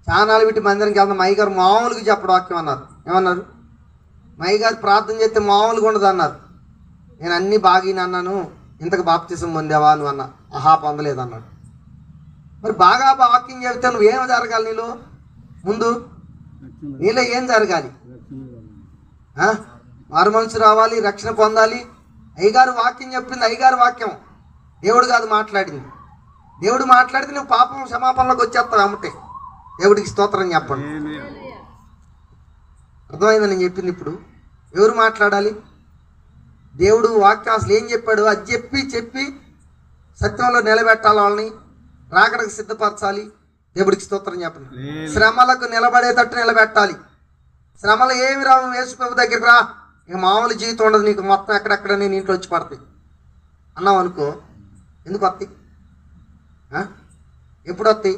చానాలు పెట్టి మందిరానికి వెళ్దాం, మయ్య గారు మామూలుగా చెప్పడం వాక్యం అన్నారు. ఏమన్నారు? మయ్య గారు ప్రార్థన చేస్తే మామూలుగా ఉండదు అన్నారు. నేను అన్నీ బాగా అన్నాను, ఇంతకు బాప్తిసం పొందావా నువ్వు అన్నా. ఆహా పొందలేదు అన్నాడు. మరి బాగా వాక్యం చెబితే నువ్వేం జరగాలి? నీలో ముందు నీలో ఏం జరగాలి? మారు మనసు రావాలి, రక్షణ పొందాలి. అయ్యగారు వాక్యం చెప్పింది, అయ్యగారు వాక్యం, దేవుడు కాదు మాట్లాడింది. దేవుడు మాట్లాడితే నువ్వు పాపం క్షమాపణలోకి వచ్చేస్తావు అమ్మటే. దేవుడికి స్తోత్రం చెప్పండి. అర్థమైందని నేను చెప్పింది. ఇప్పుడు ఎవరు మాట్లాడాలి? దేవుడు వాక్యం అసలు ఏం చెప్పాడు అది చెప్పి సత్యంలో నిలబెట్టాలి, వాళ్ళని రాకడకు సిద్ధపరచాలి. దేవుడికి స్తోత్రం చెప్పండి. శ్రమలకు నిలబడేటట్టు నిలబెట్టాలి. శ్రమలు ఏమి రావు, యేసుప్రభు దగ్గరికి రా, ఇక మామూలు జీవితం ఉండదు నీకు, మొత్తం ఎక్కడెక్కడ నేను ఇంట్లో వచ్చి పడతాయి అన్నావు అనుకో, ఎందుకు వస్తాయి? ఎప్పుడు వస్తాయి?